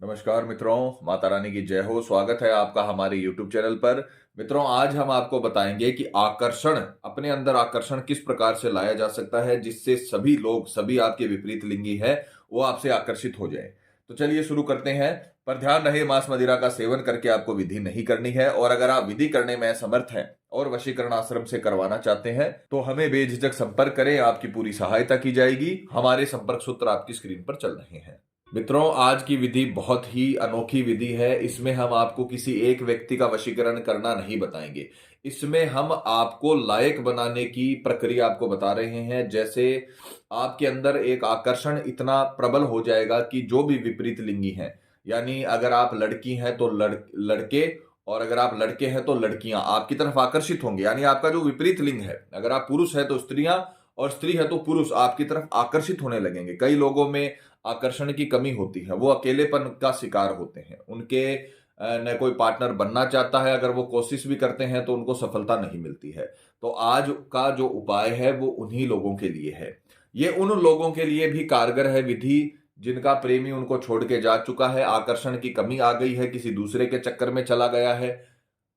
नमस्कार मित्रों, माता रानी की जय हो। स्वागत है आपका हमारे YouTube चैनल पर। मित्रों, आज हम आपको बताएंगे कि आकर्षण, अपने अंदर आकर्षण किस प्रकार से लाया जा सकता है जिससे सभी लोग, सभी आपके विपरीत लिंगी है, वो आपसे आकर्षित हो जाए। तो चलिए शुरू करते हैं। पर ध्यान रहे, मांस मदिरा का सेवन करके आपको विधि नहीं करनी है। और अगर आप विधि करने में असमर्थ हैं और वशीकरण आश्रम से करवाना चाहते हैं तो हमें बेझिझक संपर्क करें, आपकी पूरी सहायता की जाएगी। हमारे संपर्क सूत्र आपकी स्क्रीन पर चल रहे हैं। मित्रों, आज की विधि बहुत ही अनोखी विधि है। इसमें हम आपको किसी एक व्यक्ति का वशीकरण करना नहीं बताएंगे। इसमें हम आपको लायक बनाने की प्रक्रिया आपको बता रहे हैं। जैसे आपके अंदर एक आकर्षण इतना प्रबल हो जाएगा कि जो भी विपरीत लिंगी हैं, यानी अगर आप लड़की हैं तो लड़के, और अगर आप लड़के हैं तो लड़कियां आपकी तरफ आकर्षित होंगे। यानी आपका जो विपरीत लिंग है, अगर आप पुरुष है तो स्त्रियां, और स्त्री है तो पुरुष आपकी तरफ आकर्षित होने लगेंगे। कई लोगों में आकर्षण की कमी होती है, वो अकेलेपन का शिकार होते हैं। उनके न कोई पार्टनर बनना चाहता है, अगर वो कोशिश भी करते हैं तो उनको सफलता नहीं मिलती है। तो आज का जो उपाय है वो उन्हीं लोगों के लिए है। ये उन लोगों के लिए भी कारगर है विधि जिनका प्रेमी उनको छोड़ के जा चुका है, आकर्षण की कमी आ गई है, किसी दूसरे के चक्कर में चला गया है।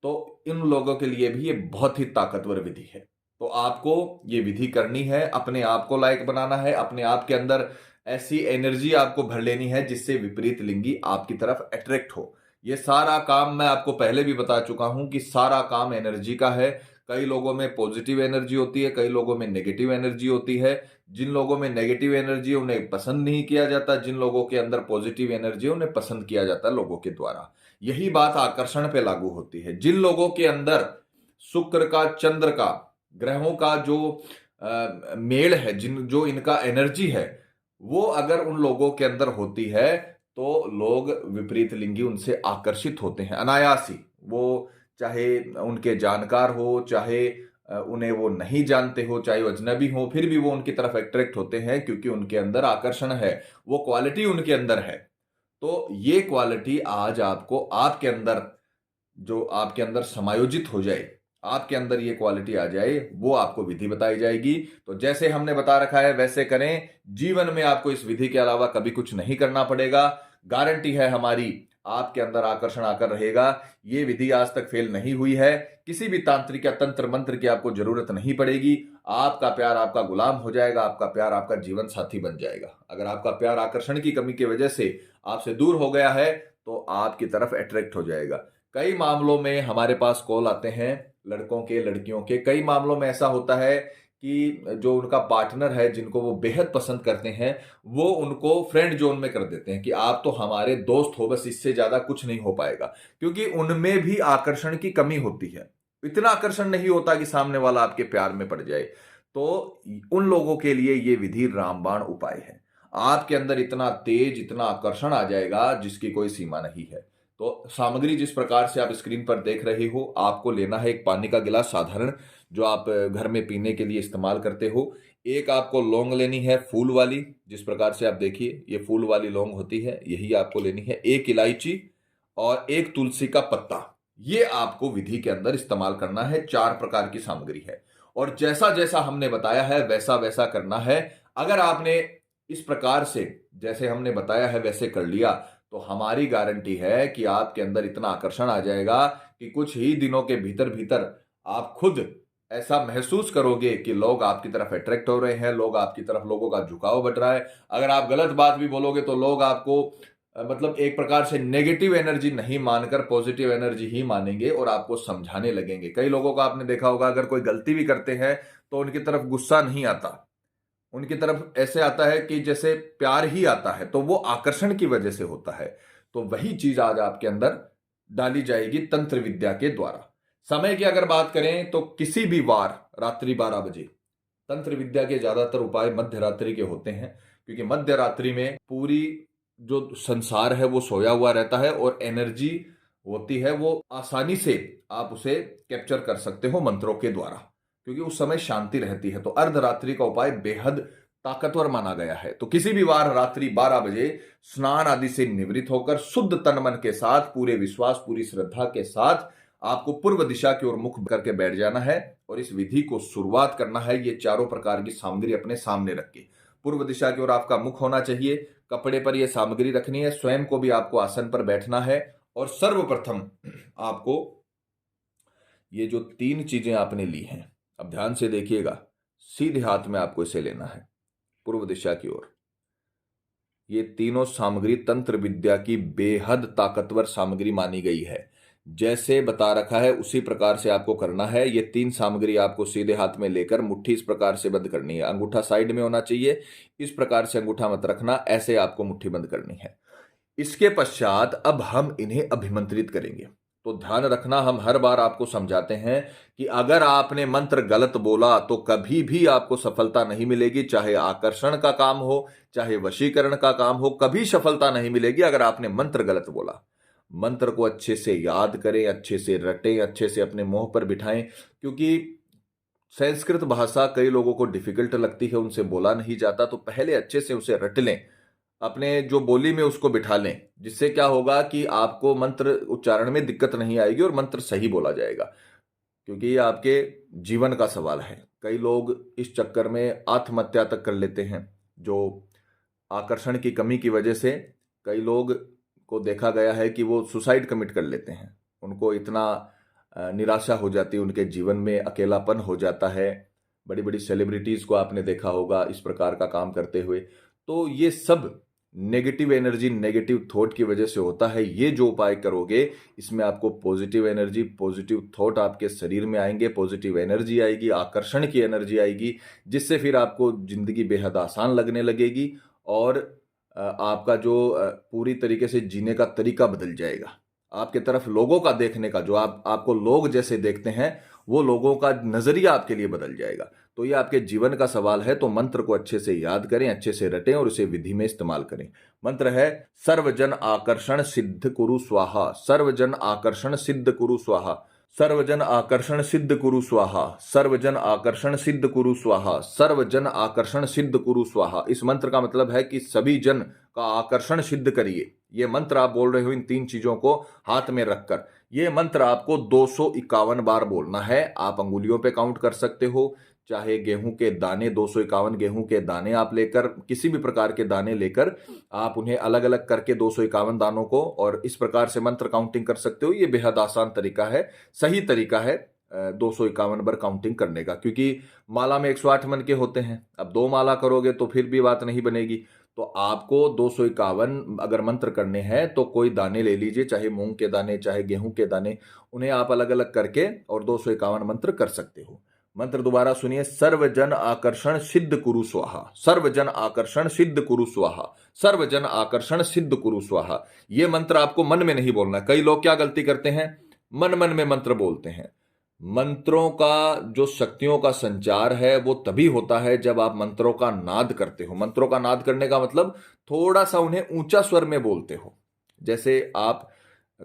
तो इन लोगों के लिए भी ये बहुत ही ताकतवर विधि है। तो आपको ये विधि करनी है, अपने आप को लायक बनाना है, अपने आप के अंदर ऐसी एनर्जी आपको भर लेनी है जिससे विपरीत लिंगी आपकी तरफ अट्रैक्ट हो। ये सारा काम मैं आपको पहले भी बता चुका हूं कि सारा काम एनर्जी का है। कई लोगों में पॉजिटिव एनर्जी होती है, कई लोगों में नेगेटिव एनर्जी होती है। जिन लोगों में नेगेटिव एनर्जी उन्हें पसंद नहीं किया जाता, जिन लोगों के अंदर पॉजिटिव एनर्जी उन्हें पसंद किया जाता है लोगों के द्वारा। यही बात आकर्षण पे लागू होती है। जिन लोगों के अंदर शुक्र का, चंद्र का, ग्रहों का जो मेल है, जिन जो इनका एनर्जी है, वो अगर उन लोगों के अंदर होती है तो लोग विपरीत लिंगी उनसे आकर्षित होते हैं अनायास ही। वो चाहे उनके जानकार हो, चाहे उन्हें वो नहीं जानते हो, चाहे वो अजनबी हो, फिर भी वो उनकी तरफ अट्रैक्ट होते हैं क्योंकि उनके अंदर आकर्षण है, वो क्वालिटी उनके अंदर है। तो ये क्वालिटी आज आपको आपके अंदर, जो आपके अंदर समायोजित हो जाए, आपके अंदर ये क्वालिटी आ जाए, वो आपको विधि बताई जाएगी। तो जैसे हमने बता रखा है वैसे करें। जीवन में आपको इस विधि के अलावा कभी कुछ नहीं करना पड़ेगा। गारंटी है हमारी, आपके अंदर आकर्षण आकर रहेगा। ये विधि आज तक फेल नहीं हुई है। किसी भी तांत्रिक या तंत्र मंत्र की आपको जरूरत नहीं पड़ेगी। आपका प्यार आपका गुलाम हो जाएगा, आपका प्यार आपका जीवन साथी बन जाएगा। अगर आपका प्यार आकर्षण की कमी की वजह से आपसे दूर हो गया है तो आपकी तरफ अट्रैक्ट हो जाएगा। कई मामलों में हमारे पास कॉल आते हैं, लड़कों के, लड़कियों के। कई मामलों में ऐसा होता है कि जो उनका पार्टनर है, जिनको वो बेहद पसंद करते हैं, वो उनको फ्रेंड जोन में कर देते हैं कि आप तो हमारे दोस्त हो, बस इससे ज्यादा कुछ नहीं हो पाएगा। क्योंकि उनमें भी आकर्षण की कमी होती है। इतना आकर्षण नहीं होता कि सामने वाला आपके प्यार में पड़ जाए। तो उन लोगों के लिए ये विधि रामबाण उपाय है। आपके अंदर इतना तेज, इतना आकर्षण आ जाएगा जिसकी कोई सीमा नहीं है। तो सामग्री जिस प्रकार से आप स्क्रीन पर देख रहे हो, आपको लेना है एक पानी का गिलास साधारण, जो आप घर में पीने के लिए इस्तेमाल करते हो। एक आपको लौंग लेनी है फूल वाली, जिस प्रकार से आप देखिए ये फूल वाली लौंग होती है, यही आपको लेनी है। एक इलायची और एक तुलसी का पत्ता, ये आपको विधि के अंदर इस्तेमाल करना है। 4 प्रकार की सामग्री है और जैसा जैसा हमने बताया है वैसा वैसा करना है। अगर आपने इस प्रकार से, जैसे हमने बताया है, वैसे कर लिया तो हमारी गारंटी है कि आपके अंदर इतना आकर्षण आ जाएगा कि कुछ ही दिनों के भीतर भीतर आप खुद ऐसा महसूस करोगे कि लोग आपकी तरफ अट्रैक्ट हो रहे हैं, लोग आपकी तरफ, लोगों का झुकाव बढ़ रहा है। अगर आप गलत बात भी बोलोगे तो लोग आपको मतलब एक प्रकार से नेगेटिव एनर्जी नहीं मानकर पॉजिटिव एनर्जी ही मानेंगे और आपको समझाने लगेंगे। कई लोगों को आपने देखा होगा, अगर कोई गलती भी करते हैं तो उनकी तरफ गुस्सा नहीं आता, उनकी तरफ ऐसे आता है कि जैसे प्यार ही आता है। तो वो आकर्षण की वजह से होता है। तो वही चीज आज आपके अंदर डाली जाएगी तंत्र विद्या के द्वारा। समय की अगर बात करें तो किसी भी वार रात्रि 12 बजे। तंत्र विद्या के ज्यादातर उपाय मध्य रात्रि के होते हैं, क्योंकि मध्य रात्रि में पूरी जो संसार है वो सोया हुआ रहता है और एनर्जी होती है वो आसानी से आप उसे कैप्चर कर सकते हो मंत्रों के द्वारा, क्योंकि उस समय शांति रहती है। तो अर्धरात्रि का उपाय बेहद ताकतवर माना गया है। तो किसी भी वार रात्रि 12 बजे स्नान आदि से निवृत्त होकर शुद्ध तन मन के साथ, पूरे विश्वास, पूरी श्रद्धा के साथ आपको पूर्व दिशा की ओर मुख करके बैठ जाना है और इस विधि को शुरुआत करना है। ये चारों प्रकार की सामग्री अपने सामने रख के पूर्व दिशा की ओर आपका मुख होना चाहिए। कपड़े पर यह सामग्री रखनी है, स्वयं को भी आपको आसन पर बैठना है और सर्वप्रथम आपको ये जो 3 चीजें आपने ली हैं, अब ध्यान से देखिएगा, सीधे हाथ में आपको इसे लेना है पूर्व दिशा की ओर। ये तीनों सामग्री तंत्र विद्या की बेहद ताकतवर सामग्री मानी गई है। जैसे बता रखा है उसी प्रकार से आपको करना है। ये 3 सामग्री आपको सीधे हाथ में लेकर मुट्ठी इस प्रकार से बंद करनी है। अंगूठा साइड में होना चाहिए, इस प्रकार से अंगूठा मत रखना, ऐसे आपको मुट्ठी बंद करनी है। इसके पश्चात अब हम इन्हें अभिमंत्रित करेंगे। तो ध्यान रखना, हम हर बार आपको समझाते हैं कि अगर आपने मंत्र गलत बोला तो कभी भी आपको सफलता नहीं मिलेगी। चाहे आकर्षण का काम हो, चाहे वशीकरण का काम हो, कभी सफलता नहीं मिलेगी अगर आपने मंत्र गलत बोला। मंत्र को अच्छे से याद करें, अच्छे से रटें, अच्छे से अपने मुंह पर बिठाएं, क्योंकि संस्कृत भाषा कई लोगों को डिफिकल्ट लगती है, उनसे बोला नहीं जाता। तो पहले अच्छे से उसे रट लें, अपने जो बोली में उसको बिठा लें, जिससे क्या होगा कि आपको मंत्र उच्चारण में दिक्कत नहीं आएगी और मंत्र सही बोला जाएगा, क्योंकि ये आपके जीवन का सवाल है। कई लोग इस चक्कर में आत्महत्या तक कर लेते हैं, जो आकर्षण की कमी की वजह से कई लोग को देखा गया है कि वो सुसाइड कमिट कर लेते हैं। उनको इतना निराशा हो जाती है, उनके जीवन में अकेलापन हो जाता है। बड़ी बड़ी सेलिब्रिटीज को आपने देखा होगा इस प्रकार का काम करते हुए। तो ये सब नेगेटिव एनर्जी, नेगेटिव थॉट की वजह से होता है। ये जो उपाय करोगे, इसमें आपको पॉजिटिव एनर्जी, पॉजिटिव थॉट आपके शरीर में आएंगे, पॉजिटिव एनर्जी आएगी, आकर्षण की एनर्जी आएगी, जिससे फिर आपको जिंदगी बेहद आसान लगने लगेगी और आपका जो पूरी तरीके से जीने का तरीका बदल जाएगा। आपके तरफ लोगों का देखने का, जो आपको लोग जैसे देखते हैं, वो लोगों का नजरिया आपके लिए बदल जाएगा। तो ये आपके जीवन का सवाल है। तो मंत्र को अच्छे से याद करें, अच्छे से रटें और उसे विधि में इस्तेमाल करें। मंत्र है सर्वजन आकर्षण सिद्ध कुरु स्वाहा, सर्वजन आकर्षण सिद्ध कुरु स्वाहा, सर्वजन आकर्षण सिद्ध कुरु स्वाहा, सर्वजन आकर्षण सिद्ध कुरु स्वाहा, सर्वजन आकर्षण सिद्ध कुरु स्वाहा। इस मंत्र का मतलब है कि सभी जन का आकर्षण सिद्ध करिए। ये मंत्र आप बोल रहे हो इन 3 चीजों को हाथ में रखकर। ये मंत्र आपको 251 बार बोलना है। आप अंगुलियों पे काउंट कर सकते हो, चाहे गेहूं के दाने, 251 गेहूं के दाने आप लेकर, किसी भी प्रकार के दाने लेकर आप उन्हें अलग अलग करके 251 दानों को, और इस प्रकार से मंत्र काउंटिंग कर सकते हो। ये बेहद आसान तरीका है, सही तरीका है 251 बार काउंटिंग करने का, क्योंकि माला में 108 मन के होते हैं। अब 2 माला करोगे तो फिर भी बात नहीं बनेगी। तो आपको 251 अगर मंत्र करने हैं तो कोई दाने ले लीजिए, चाहे मूंग के दाने, चाहे गेहूं के दाने, उन्हें आप अलग अलग करके और 251 मंत्र कर सकते हो। मंत्र दोबारा सुनिए, सर्वजन आकर्षण सिद्ध कुरु स्वाहा, सर्वजन आकर्षण सिद्ध कुरु स्वाहा, सर्वजन आकर्षण सिद्ध कुरु स्वाहा। ये मंत्र आपको मन में नहीं बोलना। कई लोग क्या गलती करते हैं, मन मन में मंत्र बोलते हैं। मंत्रों का जो शक्तियों का संचार है वो तभी होता है जब आप मंत्रों का नाद करते हो। मंत्रों का नाद करने का मतलब थोड़ा सा उन्हें ऊंचा स्वर में बोलते हो। जैसे आप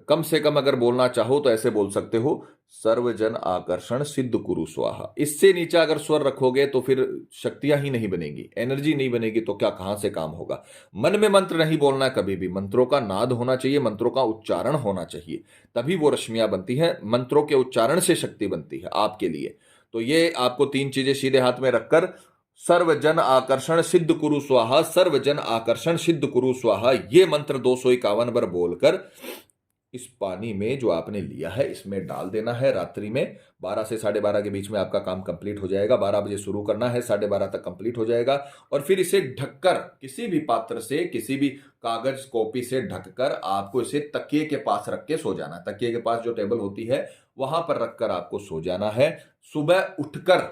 कम से कम अगर बोलना चाहो तो ऐसे बोल सकते हो, सर्वजन आकर्षण सिद्ध कुरु स्वाहा। इससे नीचे अगर स्वर रखोगे तो फिर शक्तियां ही नहीं बनेगी, एनर्जी नहीं बनेगी, तो क्या कहां से काम होगा। मन में मंत्र नहीं बोलना कभी भी। मंत्रों का नाद होना चाहिए, मंत्रों का उच्चारण होना चाहिए, तभी वो रश्मियां बनती हैं। मंत्रों के उच्चारण से शक्ति बनती है आपके लिए। तो ये आपको 3 चीजें सीधे हाथ में रखकर, सर्वजन आकर्षण सिद्ध कुरु स्वाहा, सर्वजन आकर्षण सिद्ध कुरु स्वाहा, ये मंत्र 251 बार बोलकर इस पानी में जो आपने लिया है इसमें डाल देना है। रात्रि में 12 से 12:30 के बीच में आपका काम कंप्लीट हो जाएगा। 12 बजे शुरू करना है, 12:30 तक कंप्लीट हो जाएगा। और फिर इसे ढककर किसी भी पात्र से, किसी भी कागज कॉपी से ढककर आपको इसे तकिए के पास रख के सो जाना है। तकिए के पास जो टेबल होती है वहां पर रखकर आपको सो जाना है। सुबह उठकर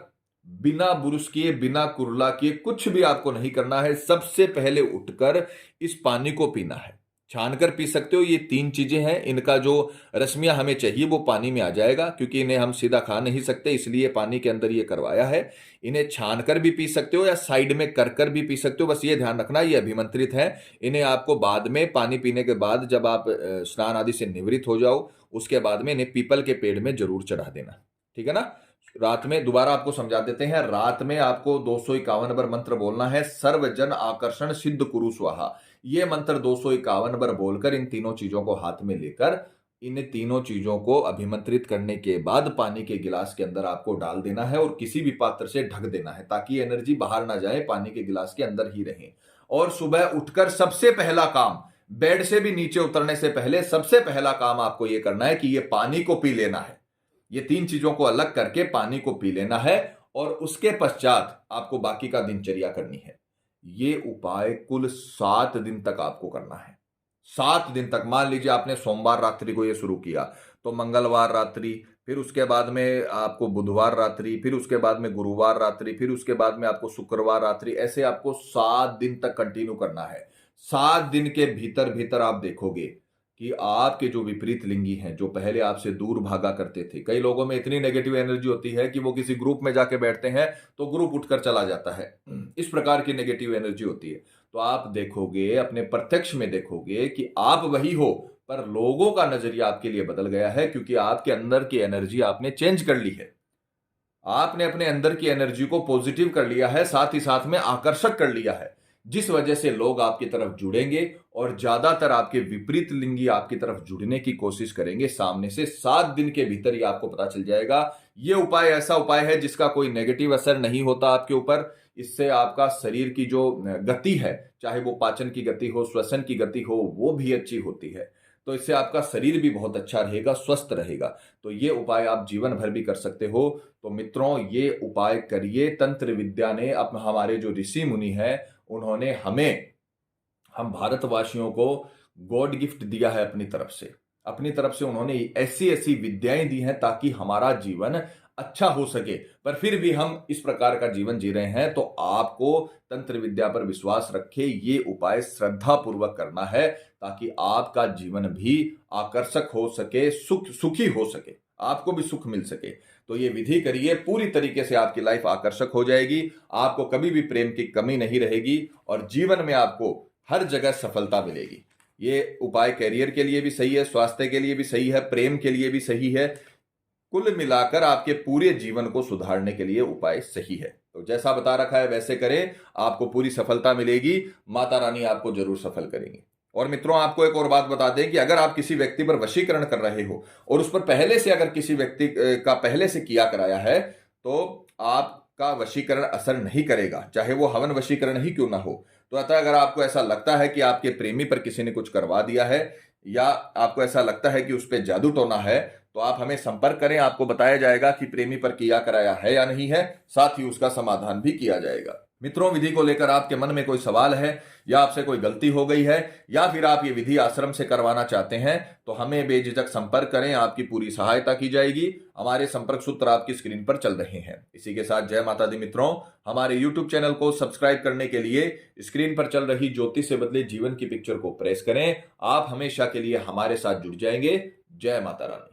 बिना बुरुश किए, बिना कुर्ला किए, कुछ भी आपको नहीं करना है। सबसे पहले उठकर इस पानी को पीना है। छानकर पी सकते हो। ये 3 चीजें हैं, इनका जो रश्मियां हमें चाहिए वो पानी में आ जाएगा, क्योंकि इन्हें हम सीधा खा नहीं सकते, इसलिए पानी के अंदर ये करवाया है। इन्हें छानकर भी पी सकते हो या साइड में कर भी पी सकते हो। बस ये ध्यान रखना, ये अभिमंत्रित है। इन्हें आपको बाद में, पानी पीने के बाद, जब आप स्नान आदि से निवृत्त हो जाओ, उसके बाद में इन्हें पीपल के पेड़ में जरूर चढ़ा देना। ठीक है ना। रात में दोबारा आपको समझा देते हैं। रात में आपको 251 बार मंत्र बोलना है, सर्वजन आकर्षण सिद्ध कुरु स्वाहा। ये मंत्र 251 बार बोलकर इन 3 चीजों को हाथ में लेकर, इन 3 चीजों को अभिमंत्रित करने के बाद पानी के गिलास के अंदर आपको डाल देना है और किसी भी पात्र से ढक देना है, ताकि एनर्जी बाहर ना जाए, पानी के गिलास के अंदर ही रहे। और सुबह उठकर सबसे पहला काम, बेड से भी नीचे उतरने से पहले सबसे पहला काम आपको यह करना है कि ये पानी को पी लेना है। ये 3 चीजों को अलग करके पानी को पी लेना है और उसके पश्चात आपको बाकी का दिनचर्या करनी है। ये उपाय कुल 7 दिन तक आपको करना है। 7 दिन तक। मान लीजिए आपने सोमवार रात्रि को ये शुरू किया, तो मंगलवार रात्रि, फिर उसके बाद में आपको बुधवार रात्रि, फिर उसके बाद में गुरुवार रात्रि, फिर उसके बाद में आपको शुक्रवार रात्रि, ऐसे आपको 7 दिन तक कंटिन्यू करना है। 7 दिन के भीतर भीतर आप देखोगे कि आपके जो विपरीत लिंगी हैं, जो पहले आपसे दूर भागा करते थे, कई लोगों में इतनी नेगेटिव एनर्जी होती है कि वो किसी ग्रुप में जाके बैठते हैं तो ग्रुप उठकर चला जाता है। इस प्रकार की नेगेटिव एनर्जी होती है। तो आप देखोगे, अपने प्रत्यक्ष में देखोगे कि आप वही हो, पर लोगों का नजरिया आपके लिए बदल गया है, क्योंकि आपके अंदर की एनर्जी आपने चेंज कर ली है। आपने अपने अंदर की एनर्जी को पॉजिटिव कर लिया है, साथ ही साथ में आकर्षक कर लिया है, जिस वजह से लोग आपकी तरफ जुड़ेंगे और ज्यादातर आपके विपरीत लिंगी आपकी तरफ जुड़ने की कोशिश करेंगे सामने से। 7 दिन के भीतर ही आपको पता चल जाएगा। यह उपाय ऐसा उपाय है जिसका कोई नेगेटिव असर नहीं होता आपके ऊपर। इससे आपका शरीर की जो गति है, चाहे वो पाचन की गति हो, श्वसन की गति हो, वो भी अच्छी होती है। तो इससे आपका शरीर भी बहुत अच्छा रहेगा, स्वस्थ रहेगा। तो ये उपाय आप जीवन भर भी कर सकते हो। तो मित्रों, ये उपाय करिए। तंत्र विद्या ने, अब हमारे जो ऋषि मुनि हैं, उन्होंने हम भारतवासियों को गॉड गिफ्ट दिया है अपनी तरफ से उन्होंने ऐसी ऐसी विद्याएं दी हैं ताकि हमारा जीवन अच्छा हो सके। पर फिर भी हम इस प्रकार का जीवन जी रहे हैं। तो आपको तंत्र विद्या पर विश्वास रखे, ये उपाय श्रद्धा पूर्वक करना है ताकि आपका जीवन भी आकर्षक हो सके, सुखी हो सके, आपको भी सुख मिल सके। तो ये विधि करिए, पूरी तरीके से आपकी लाइफ आकर्षक हो जाएगी। आपको कभी भी प्रेम की कमी नहीं रहेगी और जीवन में आपको हर जगह सफलता मिलेगी। ये उपाय करियर के लिए भी सही है, स्वास्थ्य के लिए भी सही है, प्रेम के लिए भी सही है। कुल मिलाकर आपके पूरे जीवन को सुधारने के लिए उपाय सही है। तो जैसा बता रखा है वैसे करें, आपको पूरी सफलता मिलेगी। माता रानी आपको जरूर सफल करेंगी। और मित्रों, आपको एक और बात बता दें कि अगर आप किसी व्यक्ति पर वशीकरण कर रहे हो और उस पर पहले से अगर किसी व्यक्ति का पहले से किया कराया है, तो आपका वशीकरण असर नहीं करेगा, चाहे वो हवन वशीकरण ही क्यों ना हो। तो अतः अगर आपको ऐसा लगता है कि आपके प्रेमी पर किसी ने कुछ करवा दिया है, या आपको ऐसा लगता है कि उस पर जादू टोना है, तो आप हमें संपर्क करें। आपको बताया जाएगा कि प्रेमी पर किया कराया है या नहीं है, साथ ही उसका समाधान भी किया जाएगा। मित्रों, विधि को लेकर आपके मन में कोई सवाल है, या आपसे कोई गलती हो गई है, या फिर आप ये विधि आश्रम से करवाना चाहते हैं, तो हमें बेझिझक संपर्क करें। आपकी पूरी सहायता की जाएगी। हमारे संपर्क सूत्र आपकी स्क्रीन पर चल रहे हैं। इसी के साथ जय माता दी मित्रों। हमारे YouTube चैनल को सब्सक्राइब करने के लिए स्क्रीन पर चल रही ज्योति से बदले जीवन की पिक्चर को प्रेस करें। आप हमेशा के लिए हमारे साथ जुड़ जाएंगे। जय माता रानी।